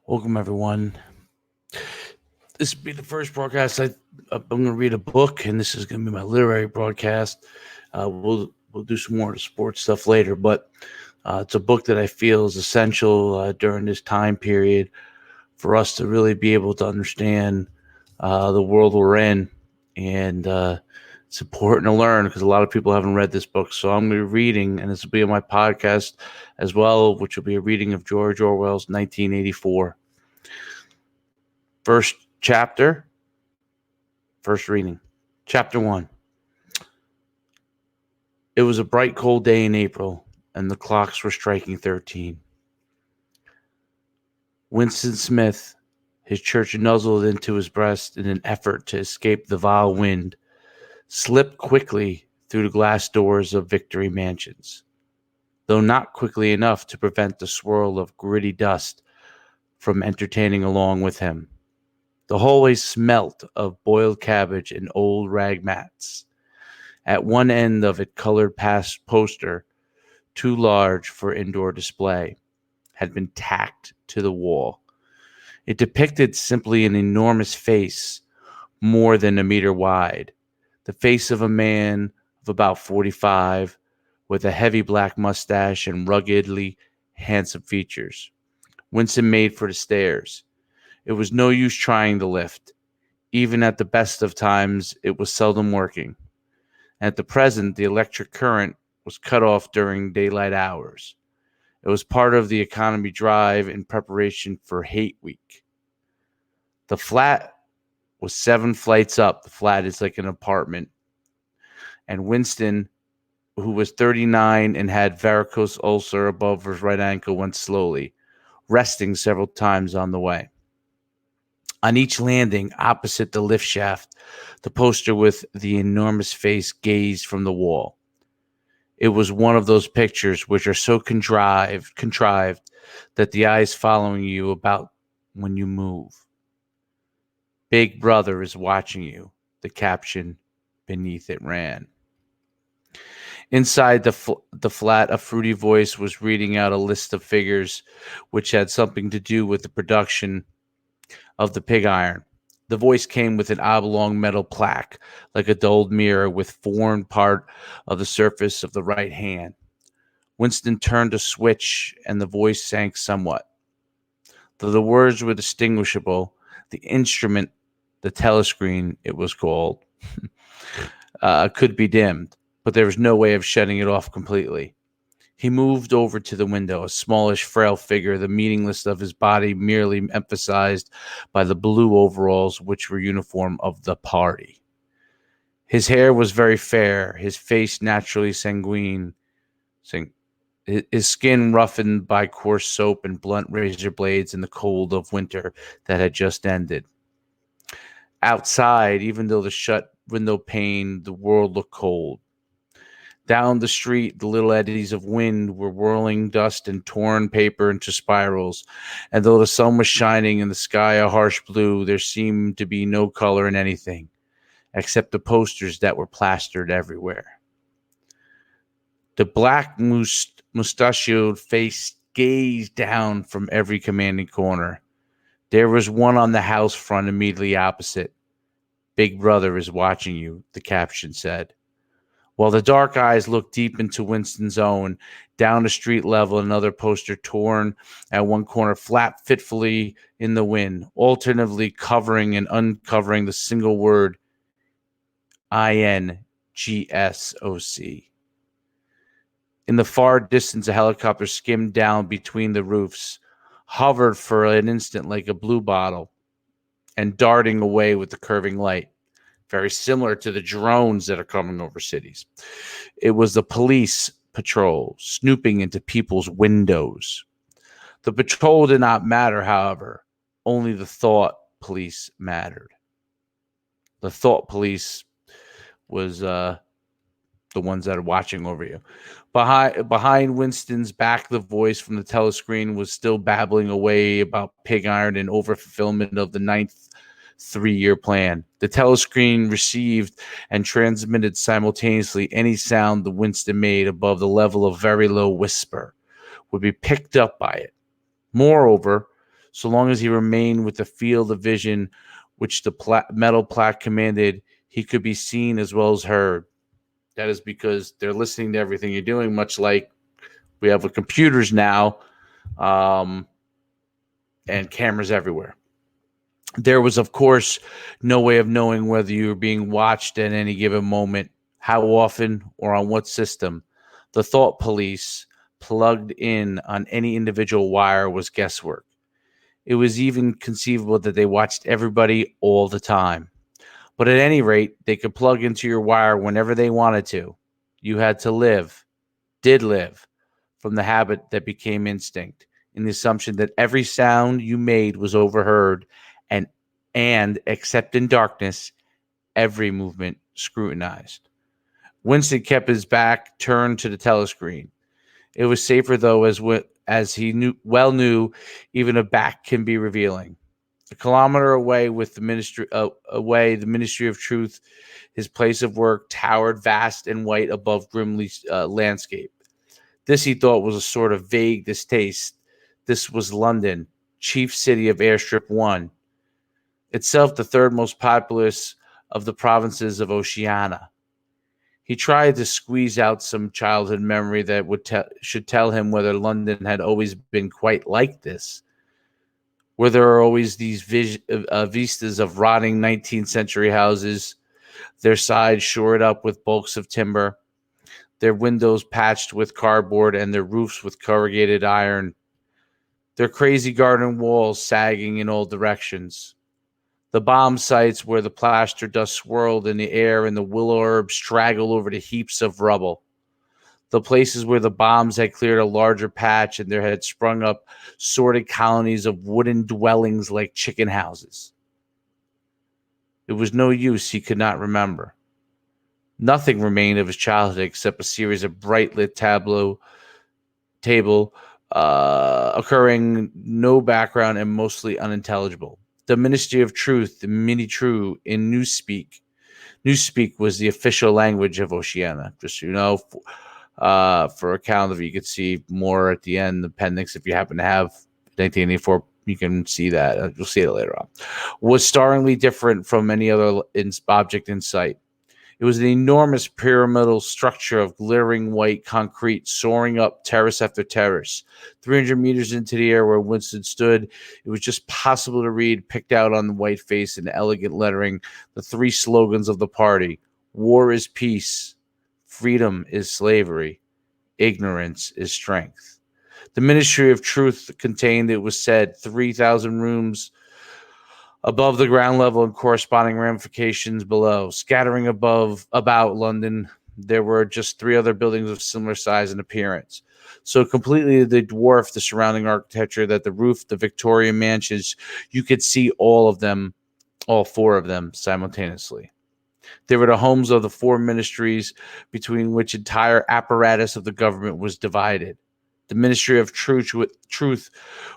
Welcome, everyone. This will be the first broadcast. I'm going to read a book, and this is going to be my literary broadcast. We'll do some more sports stuff later, but it's a book that I feel is essential during this time period for us to really be able to understand the world we're in, and it's important to learn because a lot of people haven't read this book. So I'm going to be reading, and this will be on my podcast as well, which will be a reading of George Orwell's 1984. First chapter, first reading. Chapter 1. It was a bright, cold day in April, and the clocks were striking 13. Winston Smith, his church nuzzled into his breast in an effort to escape the vile wind, slipped quickly through the glass doors of Victory Mansions, though not quickly enough to prevent the swirl of gritty dust from entertaining along with him. The hallway smelt of boiled cabbage and old rag mats. At one end of it, colored past poster, too large for indoor display, had been tacked to the wall. It depicted simply an enormous face, more than a meter wide, the face of a man of about 45, with a heavy black mustache and ruggedly handsome features. Winston made for the stairs. It was no use trying the lift. Even at the best of times, it was seldom working. At the present, the electric current was cut off during daylight hours. It was part of the economy drive in preparation for Hate Week. The flat was 7 flights up. The flat is like an apartment. And Winston, who was 39 and had varicose ulcer above his right ankle, went slowly, resting several times on the way. On each landing, opposite the lift shaft, the poster with the enormous face gazed from the wall. It was one of those pictures which are so contrived that the eye is following you about when you move. Big Brother is watching you, the caption beneath it ran. Inside the flat, a fruity voice was reading out a list of figures which had something to do with the production of the pig iron. The voice came with an oblong metal plaque, like a dulled mirror, with formed part of the surface of the right hand. Winston turned a switch, and the voice sank somewhat. Though the words were distinguishable, the instrument, the telescreen, it was called, could be dimmed, but there was no way of shutting it off completely. He moved over to the window, a smallish, frail figure, the meaningless of his body merely emphasized by the blue overalls which were uniform of the party. His hair was very fair, his face naturally sanguine, his skin roughened by coarse soap and blunt razor blades in the cold of winter that had just ended. Outside, even though the shut window pane, the world looked cold. Down the street, the little eddies of wind were whirling dust and torn paper into spirals, and though the sun was shining and the sky a harsh blue, there seemed to be no color in anything, except the posters that were plastered everywhere. The black mustachioed face gazed down from every commanding corner. There was one on the house front immediately opposite. Big Brother is watching you, the caption said. While the dark eyes looked deep into Winston's own, down the street level, another poster torn at one corner flapped fitfully in the wind, alternately covering and uncovering the single word INGSOC. In the far distance, a helicopter skimmed down between the roofs, hovered for an instant like a blue bottle, and darting away with the curving light. Very similar to the drones that are coming over cities. It was the police patrol snooping into people's windows. The patrol did not matter, however. Only the thought police mattered. The thought police was the ones that are watching over you. Behind Winston's back, the voice from the telescreen was still babbling away about pig iron and overfulfillment of the 9th 3-year plan. The telescreen received and transmitted simultaneously any sound the Winston made above the level of very low whisper would be picked up by it. Moreover, So long as he remained with the field of vision which the metal plaque commanded, he could be seen as well as heard. That is because they're listening to everything you're doing, much like we have with computers now, and cameras everywhere. There was, of course, no way of knowing whether you were being watched at any given moment, how often, or on what system. The thought police plugged in on any individual wire was guesswork. It was even conceivable that they watched everybody all the time. But at any rate, they could plug into your wire whenever they wanted to. You had to did live, from the habit that became instinct, in the assumption that every sound you made was overheard, and except in darkness, every movement scrutinized. Winston kept his back turned to the telescreen. It was safer, though, as he knew, even a back can be revealing. A kilometer away, the Ministry of Truth, his place of work, towered vast and white above grimly landscape. This, he thought, was a sort of vague distaste. This was London, chief city of Airstrip 1, itself the third most populous of the provinces of Oceania. He tried to squeeze out some childhood memory that should tell him whether London had always been quite like this. Where there are always these vistas of rotting 19th century houses, their sides shored up with bulks of timber, their windows patched with cardboard, and their roofs with corrugated iron, their crazy garden walls sagging in all directions. The bomb sites where the plaster dust swirled in the air and the willow herbs straggled over the heaps of rubble. The places where the bombs had cleared a larger patch and there had sprung up sordid colonies of wooden dwellings like chicken houses. It was no use, he could not remember. Nothing remained of his childhood except a series of bright lit table, occurring no background and mostly unintelligible. The Ministry of Truth, the Mini True, in Newspeak. Newspeak was the official language of Oceania. Just so you know, for a calendar, you could see more at the end, the appendix. If you happen to have 1984, you can see that. You'll see it later on. Was startlingly different from any other object in sight. It was an enormous pyramidal structure of glittering white concrete soaring up terrace after terrace. 300 meters into the air where Winston stood, it was just possible to read, picked out on the white face in elegant lettering, the three slogans of the party: war is peace, freedom is slavery, ignorance is strength. The Ministry of Truth contained, it was said, 3,000 rooms above the ground level and corresponding ramifications below. Scattering about London, there were just 3 other buildings of similar size and appearance. So completely they dwarfed the surrounding architecture that the roof, the Victorian mansions, you could see all 4 of them simultaneously. They were the homes of the 4 ministries between which entire apparatus of the government was divided. The Ministry of Truth,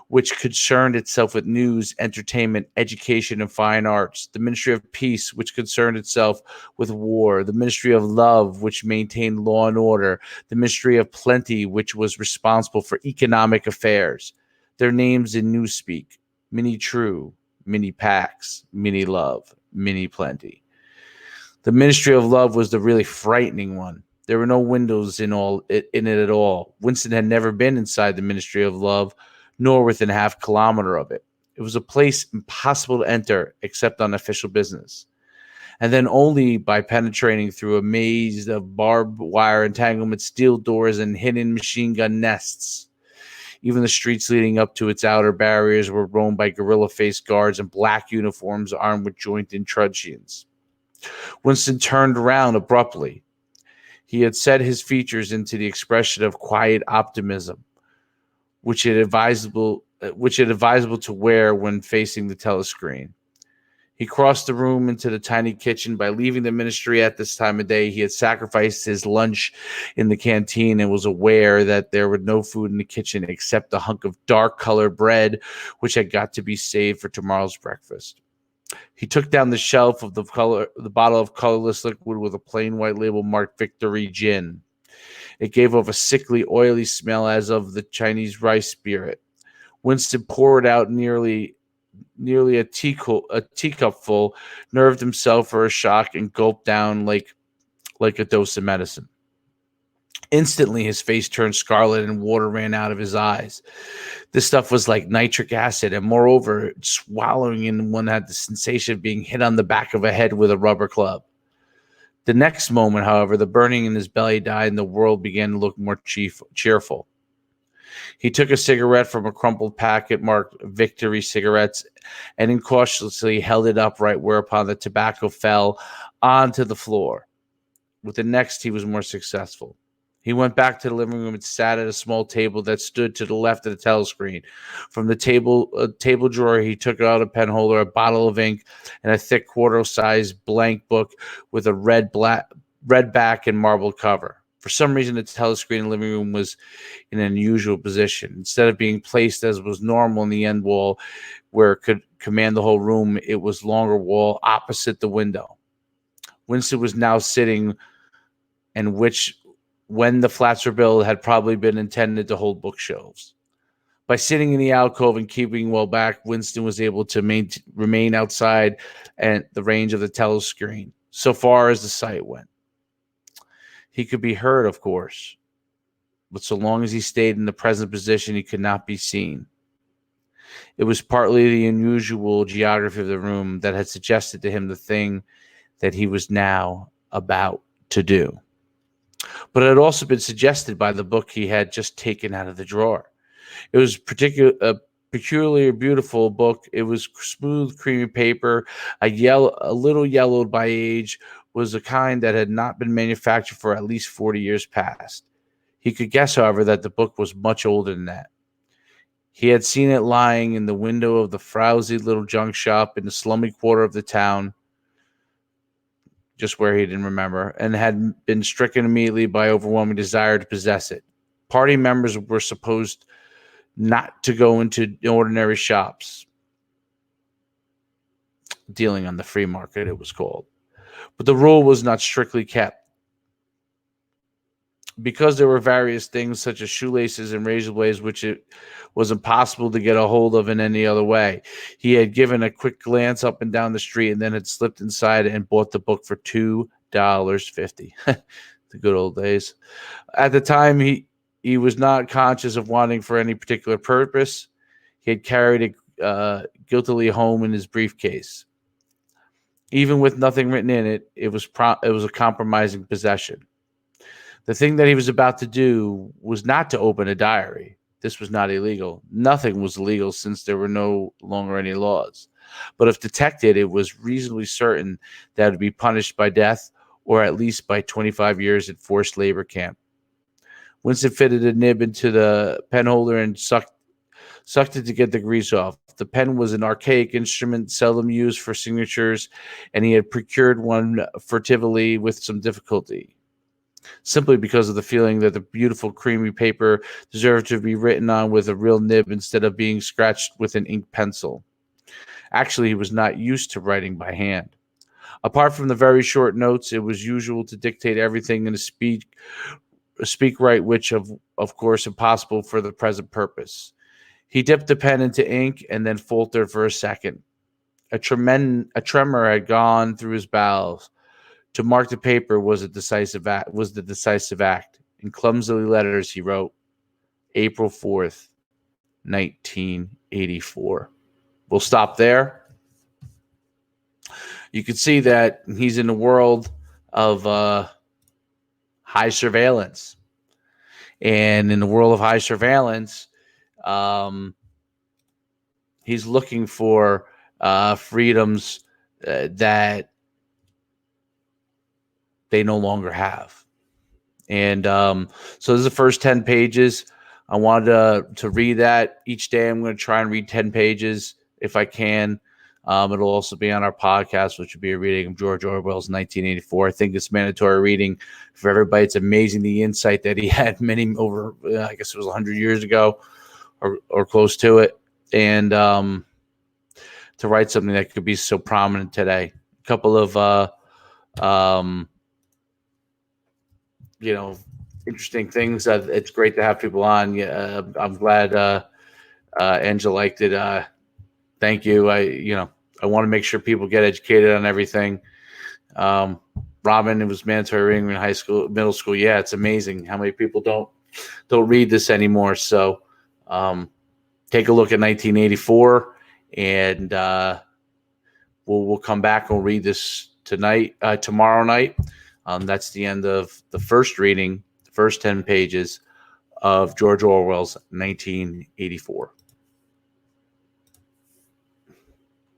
which concerned itself with news, entertainment, education, and fine arts. The Ministry of Peace, which concerned itself with war. The Ministry of Love, which maintained law and order. The Ministry of Plenty, which was responsible for economic affairs. Their names in Newspeak: Mini True, Mini Pax, Mini Love, Mini Plenty. The Ministry of Love was the really frightening one. There were no windows in it at all. Winston had never been inside the Ministry of Love, nor within half a kilometer of it. It was a place impossible to enter except on official business, and then only by penetrating through a maze of barbed wire entanglements, steel doors, and hidden machine gun nests. Even the streets leading up to its outer barriers were roamed by gorilla-faced guards in black uniforms armed with jointed truncheons. Winston turned around abruptly. He had set his features into the expression of quiet optimism, which it advisable to wear when facing the telescreen. He crossed the room into the tiny kitchen. By leaving the ministry at this time of day, he had sacrificed his lunch in the canteen and was aware that there was no food in the kitchen except a hunk of dark-colored bread, which had got to be saved for tomorrow's breakfast. He took down the shelf of the bottle of colorless liquid with a plain white label marked Victory Gin. It gave off a sickly, oily smell as of the Chinese rice spirit. Winston poured out nearly a teacup full, nerved himself for a shock, and gulped down like a dose of medicine. Instantly, his face turned scarlet and water ran out of his eyes. This stuff was like nitric acid, and moreover, swallowing in one had the sensation of being hit on the back of a head with a rubber club. The next moment, however, the burning in his belly died and the world began to look more cheerful. He took a cigarette from a crumpled packet marked Victory Cigarettes and incautiously held it upright, whereupon the tobacco fell onto the floor. With the next, he was more successful. He went back to the living room and sat at a small table that stood to the left of the telescreen. From the table drawer, he took out a pen holder, a bottle of ink, and a thick quarto-sized blank book with a red back and marbled cover. For some reason, the telescreen in the living room was in an unusual position. Instead of being placed as was normal in the end wall where it could command the whole room, it was longer wall opposite the window. Winston was now sitting, and which, when the flats were built, had probably been intended to hold bookshelves. By sitting in the alcove and keeping well back, Winston was able to remain outside at the range of the telescreen, so far as the sight went. He could be heard, of course, but so long as he stayed in the present position, he could not be seen. It was partly the unusual geography of the room that had suggested to him the thing that he was now about to do. But it had also been suggested by the book he had just taken out of the drawer. It was a peculiarly beautiful book. It was smooth, creamy paper, a little yellowed by age, was a kind that had not been manufactured for at least 40 years past. He could guess, however, that the book was much older than that. He had seen it lying in the window of the frowsy little junk shop in the slummy quarter of the town, just where he didn't remember, and had been stricken immediately by overwhelming desire to possess it. Party members were supposed not to go into ordinary shops. Dealing on the free market, it was called. But the rule was not strictly kept. Because there were various things such as shoelaces and razor blades which it was impossible to get a hold of in any other way, he had given a quick glance up and down the street and then had slipped inside and bought the book for $2.50. The good old days. At the time, he was not conscious of wanting for any particular purpose. He had carried it guiltily home in his briefcase. Even with nothing written in it, it was a compromising possession. The thing that he was about to do was not to open a diary. This was not illegal. Nothing was illegal since there were no longer any laws. But if detected, it was reasonably certain that it would be punished by death or at least by 25 years in forced labor camp. Winston fitted a nib into the pen holder and sucked it to get the grease off. The pen was an archaic instrument seldom used for signatures, and he had procured one furtively with some difficulty, simply because of the feeling that the beautiful creamy paper deserved to be written on with a real nib instead of being scratched with an ink pencil. Actually, he was not used to writing by hand. Apart from the very short notes, it was usual to dictate everything in a speak right, which of course impossible for the present purpose. He dipped the pen into ink and then faltered for a second. A tremor had gone through his bowels. To mark the paper was the decisive act. In clumsy letters, he wrote, April 4th, 1984. We'll stop there. You can see that he's in the world of high surveillance. And in the world of high surveillance, he's looking for freedoms that they no longer have. And so this is the first 10 pages. I wanted to read that each day. I'm going to try and read 10 pages if I can. It'll also be on our podcast, which will be a reading of George Orwell's 1984. I think it's mandatory reading for everybody. It's amazing the insight that he had I guess it was 100 years ago or close to it. And to write something that could be so prominent today. A couple of interesting things. It's great to have people on. I'm glad Angela liked it. Thank you. I want to make sure people get educated on everything. Robin, it was mandatory reading in high school, middle school. Yeah, it's amazing how many people don't read this anymore. So take a look at 1984, and we'll come back and we'll read this tomorrow night. That's the end of the first reading, the first 10 pages of George Orwell's 1984.